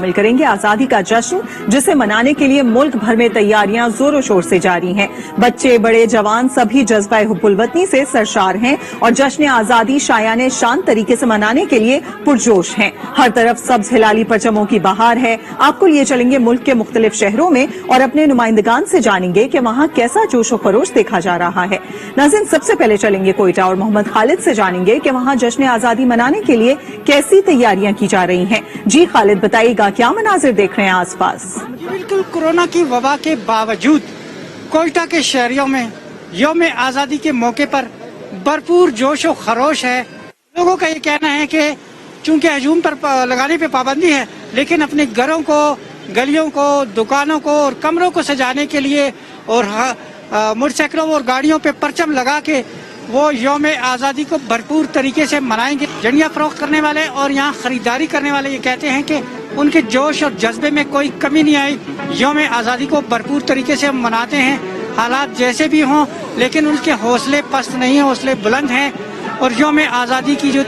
शामिल करेंगे आजादी का जश्न, जिसे मनाने के लिए मुल्क भर में तैयारियां जोरों शोर से जारी हैं। बच्चे बड़े जवान सभी जज्बा हुब्बुल वतनी से सरशार हैं और जश्न आजादी शायाने शान तरीके से मनाने के लिए पुरजोश हैं। हर तरफ सब्ज हिलाली परचमों की बहार है। आपको लिए चलेंगे मुल्क के मुख्तलिफ शहरों में और अपने नुमाइंदगान से जानेंगे कि वहाँ कैसा जोश व खरोश देखा जा रहा है। नाज़रीन, सबसे पहले चलेंगे कोयटा और मोहम्मद खालिद से जानेंगे कि वहाँ जश्न आजादी मनाने के लिए कैसी तैयारियां की जा रही हैं। जी खालिद, बताइएगा क्या मनाजिर देख रहे हैं आसपास? बिल्कुल, कोरोना की वबा के बावजूद कोयटा के शहरियों में यौम आज़ादी के मौके पर भरपूर जोश और खरोश है। लोगों का ये कहना है कि चूंकि हजूम पर लगाने पे पाबंदी है, लेकिन अपने घरों को, गलियों को, दुकानों को और कमरों को सजाने के लिए और मोटरसाइकिलों और गाड़ियों पे परचम लगा के वो यौम आज़ादी को भरपूर तरीके से मनाएंगे। झंडियाँ फरोख्त करने वाले और यहाँ खरीदारी करने वाले ये कहते हैं कि उनके जोश और जज्बे में कोई कमी नहीं आई। यौम आज़ादी को भरपूर तरीके से हम मनाते हैं, हालात जैसे भी हों, लेकिन उनके हौसले पस्त नहीं हैं, हौसले बुलंद हैं। और यौम आज़ादी की जो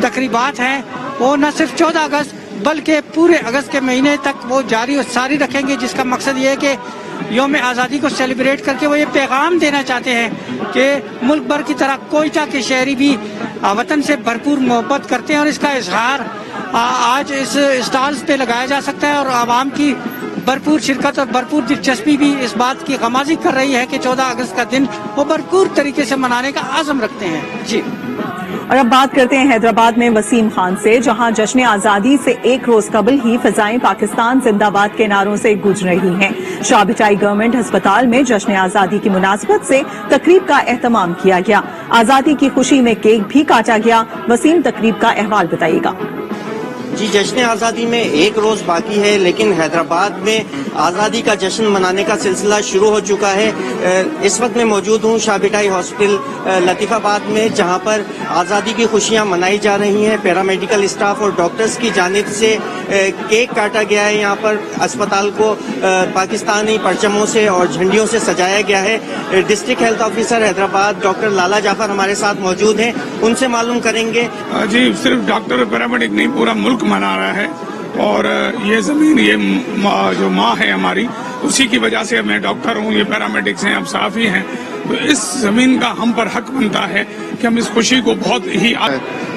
तकरीबात हैं वो न सिर्फ 14 अगस्त बल्कि पूरे अगस्त के महीने तक वो जारी और सारी रखेंगे, जिसका मकसद ये है कि यौम आज़ादी को सेलिब्रेट करके वो ये पैगाम देना चाहते हैं कि मुल्क भर की तरह कोयटा के शहरी भी वतन से भरपूर मोहब्बत करते हैं और इसका इजहार आज इस स्टॉल्स पे लगाया जा सकता है। और आवाम की भरपूर शिरकत और भरपूर दिलचस्पी भी इस बात की गमाज़ी कर रही है कि 14 अगस्त का दिन वो भरपूर तरीके से मनाने का आज़म रखते हैं। जी, और अब बात करते हैं हैदराबाद में वसीम खान से, जहां जश्न आजादी से एक रोज कबल ही फिजाएं पाकिस्तान जिंदाबाद के नारों से गूंज रही हैं। शाहबिटाई गवर्नमेंट अस्पताल में जश्न आजादी की मुनासबत से तकरीब का एहतमाम किया गया। आजादी की खुशी में केक भी काटा गया। वसीम, तकरीब का अहवाल बताइएगा। जी, जश्न आज़ादी में एक रोज़ बाकी है, लेकिन हैदराबाद में आज़ादी का जश्न मनाने का सिलसिला शुरू हो चुका है। इस वक्त मैं मौजूद हूँ शाहबिटाई हॉस्पिटल लतीफ़ाबाद में, जहाँ पर आज़ादी की खुशियाँ मनाई जा रही हैं। पैरामेडिकल स्टाफ और डॉक्टर्स की जानिब से केक काटा गया है। यहाँ पर अस्पताल को पाकिस्तानी परचमों से और झंडियों से सजाया गया है। District health officer Hyderabad doctor Lala Jafar हमारे साथ मौजूद हैं, उनसे मालूम करेंगे। जी, सिर्फ डॉक्टर और पैरामेडिक नहीं, पूरा मुल्क मना रहा है। और ये जमीन, ये जो माँ है हमारी, उसी की वजह से मैं डॉक्टर हूँ, ये पैरामेडिक्स हैं, हम साफी हैं। तो इस जमीन का हम पर हक बनता है कि हम इस खुशी को बहुत ही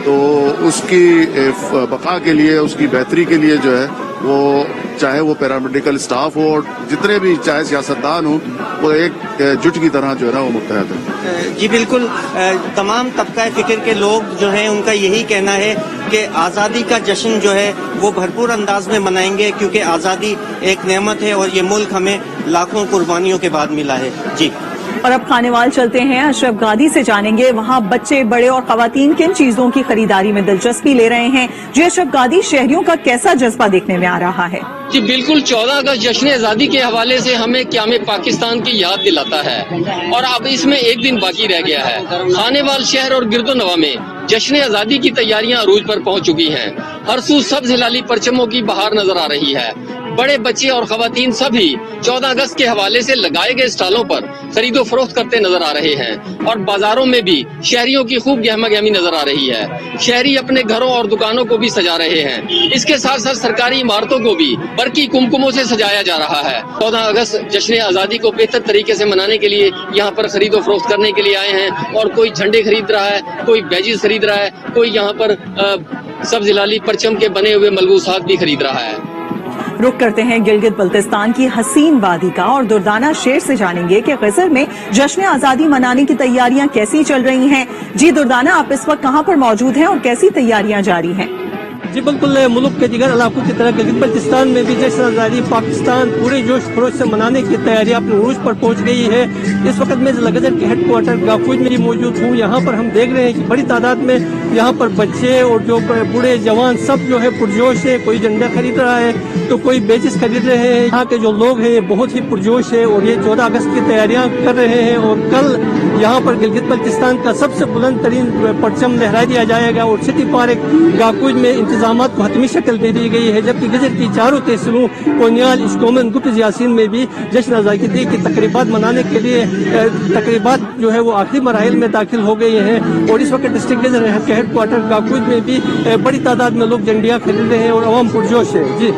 तो उसकी बका के लिए, उसकी बेहतरी के लिए जो है वो, चाहे वो पैरामेडिकल स्टाफ हो और जितने भी चाहे सियासतदान हो, वो एक जुट की तरह जो है ना वो मुत्तहद है। जी बिल्कुल, तमाम तबका फिक्र के लोग जो हैं उनका यही कहना है कि आज़ादी का जश्न जो है वो भरपूर अंदाज में मनाएंगे, क्योंकि आज़ादी एक नेमत है और ये मुल्क हमें लाखों कुर्बानियों के बाद मिला है। जी, और अब खानेवाल चलते हैं, अशरफ गादी से जानेंगे वहाँ बच्चे, बड़े और खवातीन किन चीजों की खरीदारी में दिलचस्पी ले रहे हैं। जी अशरफ गादी, शहरियों का कैसा जज्बा देखने में आ रहा है? जी बिल्कुल, 14 अगस्त जश्न आज़ादी के हवाले से हमें क़याम पाकिस्तान की याद दिलाता है और अब इसमें एक दिन बाकी रह गया है। खानेवाल शहर और गिरदोनवा में जश्न आज़ादी की तैयारियां अरूज पर पहुंच चुकी हैं। हर सू सब्ज हिलाली परचमों की बहार नजर आ रही है। बड़े, बच्चे और खवातीन सभी 14 अगस्त के हवाले से लगाए गए स्टॉलों पर खरीदो फरोख्त करते नजर आ रहे हैं और बाजारों में भी शहरियों की खूब गहमा गहमी नजर आ रही है। शहरी अपने घरों और दुकानों को भी सजा रहे हैं। इसके साथ साथ सरकारी इमारतों को भी बरकी कुमकुमों से सजाया जा रहा है। 14 अगस्त जश्न आज़ादी को बेहतर तरीके से मनाने के लिए यहाँ पर खरीदो फरोख्त करने के लिए आए हैं और कोई झंडे खरीद रहा है, कोई बैजेस खरीद रहा है, कोई यहाँ पर सब्ज हिलाली परचम के बने हुए मलबूसात भी खरीद रहा है। रुक करते हैं गिलगित बल्तिस्तान की हसीन वादी का और दुर्दाना शहर से जानेंगे कि गजर में जश्न आज़ादी मनाने की तैयारियां कैसी चल रही हैं। जी दुर्दाना, आप इस वक्त कहां पर मौजूद हैं और कैसी तैयारियां जारी हैं? जी बिल्कुल, मुल्क के दीगर इलाकों की तरह गिलगित बल्तिस्तान में भी जश्न आज़ादी पाकिस्तान पूरे जोश खरोश से मनाने की तैयारी अपने उरूज पर पहुंच गई है। इस वक्त मैं गजर के हेडक्वार्टर गाकुज में मौजूद हूँ। यहाँ पर हम देख रहे हैं कि बड़ी तादाद में यहाँ पर बच्चे और जो बूढ़े जवान सब जो है पुरजोश है। कोई झंडा खरीद रहा है तो कोई बेजेस खरीद रहे हैं। यहाँ के जो लोग हैं बहुत ही पुरजोश है और ये 14 अगस्त की तैयारियां कर रहे हैं। और कल यहाँ पर गिलगित बल्तिस्तान का सबसे बुलंद तरीन परचम लहरा दिया जाएगा और सिटी पार्क गाकुज में इंतजामात को हतमी शक्ल दे दी गई है। जबकि गजर की चारों तहसीलों कोनियाल, इस्कोमन, गुप्त यासीन में भी जश्न आज़ादी की तकरीबात मनाने के लिए तकरीबात जो है वो आखिरी मराहिल में दाखिल हो गई हैं। और इस वक्त डिस्ट्रिक्ट गजर के हेडक्वार्टर गाकुज में भी बड़ी तादाद में लोग झंडियाँ खरीद रहे हैं और अवाम पुरजोश है। जी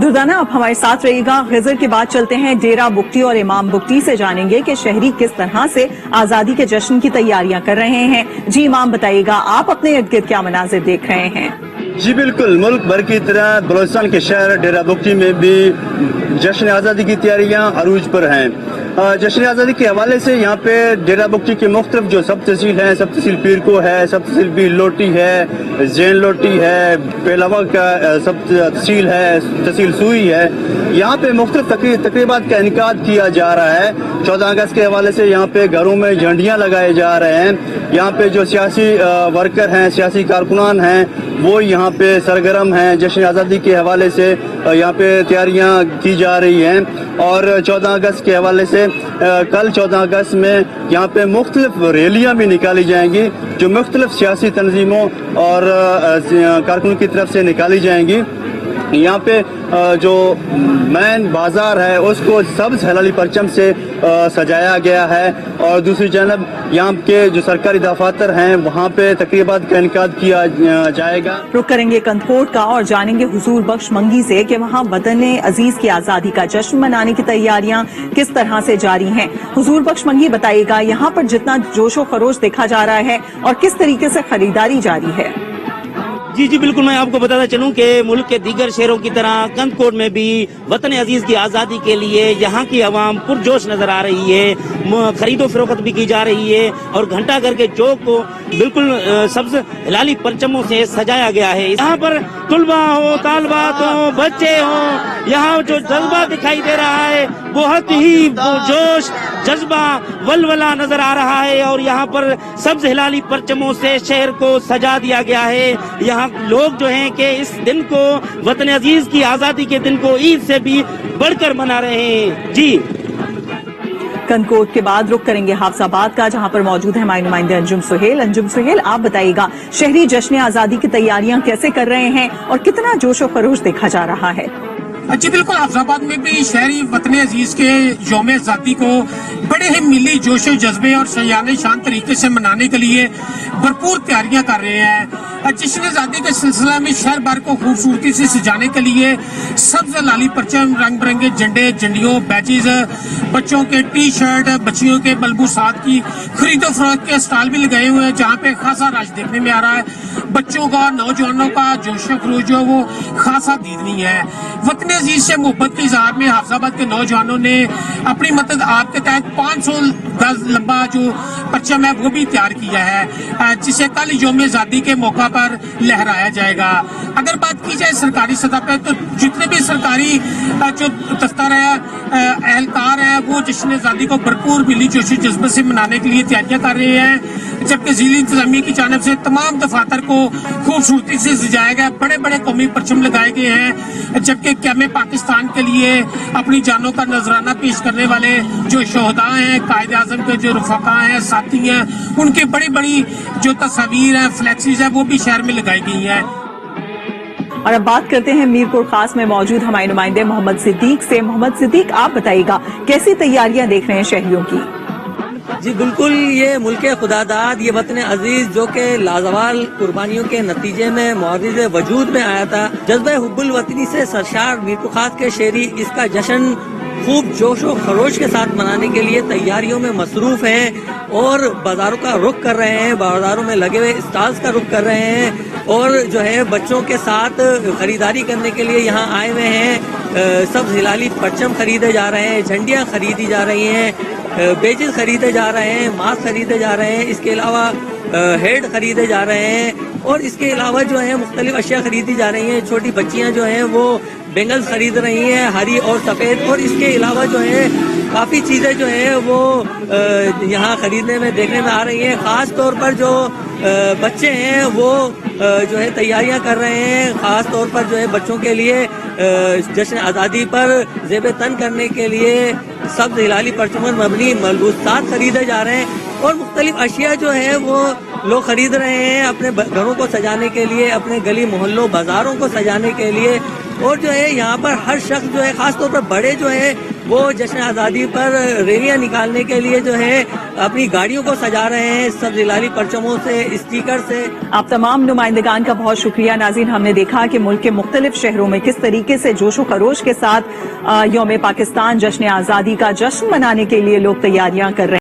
दुर्दाना, अब हमारे साथ रहिएगा। गजर के बाद चलते हैं डेरा बुगटी और इमाम बुगटी से, जानेंगे कि शहरी किस तरह से आजादी के जश्न की तैयारियां कर रहे हैं। जी इमाम, बताइएगा आप अपने इर्द गिर्द क्या मनाजिर देख रहे हैं? जी बिल्कुल, मुल्क भर की तरह बलोचिस्तान के शहर डेरा बुगटी में भी जश्न आज़ादी की तैयारियां अरूज पर हैं। जश्न आज़ादी के हवाले से यहाँ पे डेरा बुगटी के मुख्तलिफ जो सब तहसील हैं, सब तहसील पीर को है, सब तहसील पीर लोटी है, जैन लोटी है, पेलावा का सब तहसील है, तहसील सुई है, यहाँ पे मुख्तलिफ तकरीबात का इनकाद किया जा रहा है। 14 अगस्त के हवाले से यहाँ पे घरों में झंडियाँ लगाए जा रहे हैं। यहाँ पे जो सियासी वर्कर हैं, सियासी कारकुनान हैं, वो यहाँ पे सरगर्म हैं। जश्न आज़ादी के हवाले से यहाँ पे तैयारियां की जा रही हैं और 14 अगस्त के हवाले से कल 14 अगस्त में यहाँ पे मुख्तलिफ रैलियां भी निकाली जाएंगी जो मुख्तलिफ सियासी तंजीमों और कारकुनों की तरफ से निकाली जाएंगी। यहाँ पे जो मैन बाजार है उसको सब्ज हलाली परचम से सजाया गया है और दूसरी जानब यहाँ के जो सरकारी दफातर हैं वहाँ पे तकरीबात का इनकाद किया जाएगा। रुक करेंगे कंदकोट का और जानेंगे हुजूर बख्श मंगी से कि वहाँ वतन अजीज की आजादी का जश्न मनाने की तैयारियां किस तरह से जारी हैं। हुजूर बख्श मंगी, बताइएगा यहाँ पर जितना जोशो खरोश देखा जा रहा है और किस तरीके से खरीदारी जारी है? जी बिल्कुल, मैं आपको बताता चलूं कि मुल्क के दीगर शहरों की तरह कंदकोट में भी वतन अजीज की आज़ादी के लिए यहाँ की आवाम पुरजोश नजर आ रही है। खरीदो फरोख्त भी की जा रही है और घंटा घर के चौक को बिल्कुल सब्ज हिलाली परचमों से सजाया गया है। यहाँ पर तुलबा हो, तालबात हो, बच्चे हो, यहाँ जो जज्बा दिखाई दे रहा है बहुत ही जोश, जज्बा, वलवला नजर आ रहा है और यहाँ पर सब्ज हिलाली परचमों से शहर को सजा दिया गया है। यहाँ लोग जो हैं कि इस दिन को, वतन अजीज की आजादी के दिन को ईद से भी बढ़कर मना रहे हैं। जी कंदकोट के बाद रुक करेंगे हाफजाबाद का, जहां पर मौजूद है हमारे नुमाइंदे अंजुम सुहेल। अंजुम सुहेल, आप बताइएगा शहरी जश्न आजादी की तैयारियां कैसे कर रहे हैं और कितना जोशो खरोश देखा जा रहा है? जी बिल्कुल, हाफजाबाद में भी शहरी वतन अजीज के यौम आज़ादी को बड़े ही मिली जोशो जज्बे और शयान शान तरीके से मनाने के लिए भरपूर तैयारियां कर रहे हैं। जश्न आज़ादी के सिलसिला में शहर भर को खूबसूरती से सजाने के लिए सब्ज लाली परचम, रंग बिरंगे झंडे, झंडियों, बैचेज, बच्चों के टी शर्ट, बच्चियों के मलबूसात की खरीदो फरोख्त के स्टॉल भी लगाए हुए हैं जहाँ पे खासा रश देखने में आ रहा है। बच्चों का, नौजवानों का जोशो खरोश जो वो खासा दीदनी है। वतन अजीज से मोहब्बत के इजहार में हाफजाबाद के नौजवानों ने अपनी मदद आपके तहत 500 गज लंबा जो परचम है वो भी तैयार किया है जिसे कल यौम आज़ादी के मौका पर लहराया जाएगा। अगर बात की जाए सरकारी सतह पर तो जितने भी सरकारी जो दफ्तर है, एहलकार है, वो जश्न आज़ादी को भरपूर मिली जोशी जज्बे से मनाने के लिए तैयारियां कर रहे हैं। जबकि ज़िली इंतजामिया की जानिब से तमाम दफातर को खूबसूरती से सजाया गया, बड़े बड़े कौमी परचम लगाए गए हैं। जबकि क़याम पाकिस्तान के लिए अपनी जानों का नजराना पेश करने वाले जो शोहदा हैं, कायद आज़म के जो रफ़ाका हैं, साथी हैं, उनकी बड़ी बड़ी जो तस्वीर हैं, फ्लैक्सीज हैं, वो भी शहर में लगाई गई हैं। और अब बात करते हैं मीरपुर खास में मौजूद हमारे नुमाइंदे मोहम्मद सिद्दीक से। मोहम्मद सिद्दीक, आप बताइएगा कैसी तैयारियां देख रहे हैं शहरियों की? जी बिल्कुल, ये मुल्क खुदादाद, ये वतन अजीज जो कि लाजवाल कुर्बानियों के नतीजे में मुआजिज वजूद में आया था, जज्बे हुब्बुल वतनी से सरशार मीरपुर खास के शहरी इसका जश्न खूब जोश और खरोश के साथ मनाने के लिए तैयारियों में मसरूफ हैं और बाजारों का रुख कर रहे हैं, बाजारों में लगे हुए स्टॉल्स का रुख कर रहे हैं और जो है बच्चों के साथ खरीदारी करने के लिए यहाँ आए हुए हैं। सब हिलाली परचम खरीदे जा रहे हैं, झंडियाँ खरीदी जा रही हैं, बेजेस खरीदे जा रहे हैं, मास्क खरीदे जा रहे हैं, इसके अलावा हेड खरीदे जा रहे हैं और इसके अलावा जो है मुख्तलिफ अशिया खरीदी जा रही हैं। छोटी बच्चियां जो हैं वो बेंगल्स खरीद रही हैं, हरी और सफ़ेद, और इसके अलावा जो है काफ़ी चीज़ें जो हैं वो यहाँ खरीदने में देखने में आ रही हैं। ख़ास तौर पर जो बच्चे हैं वो जो है तैयारियां कर रहे हैं, ख़ास तौर पर जो है बच्चों के लिए जश्न आज़ादी पर ज़ेब तन करने के लिए सब्ज़ हिलाली परचमन मबनी मलबूसात खरीदे जा रहे हैं और मुख्तलिफ अशिया जो है वो लोग खरीद रहे हैं अपने घरों को सजाने के लिए, अपने गली मोहल्लों बाजारों को सजाने के लिए। اور جو ہے یہاں پر ہر شخص جو ہے خاص طور پر بڑے جو ہے وہ جشن آزادی پر ریلیاں نکالنے کے لیے جو ہے اپنی گاڑیوں کو سجا رہے ہیں سبز ہلالی پرچموں سے، اسٹیکر سے۔ آپ تمام نمائندگان کا بہت شکریہ۔ ناظرین، ہم نے دیکھا کہ ملک کے مختلف شہروں میں کس طریقے سے جوش و خروش کے ساتھ یوم پاکستان جشن آزادی کا جشن منانے کے لیے لوگ تیاریاں کر رہے ہیں۔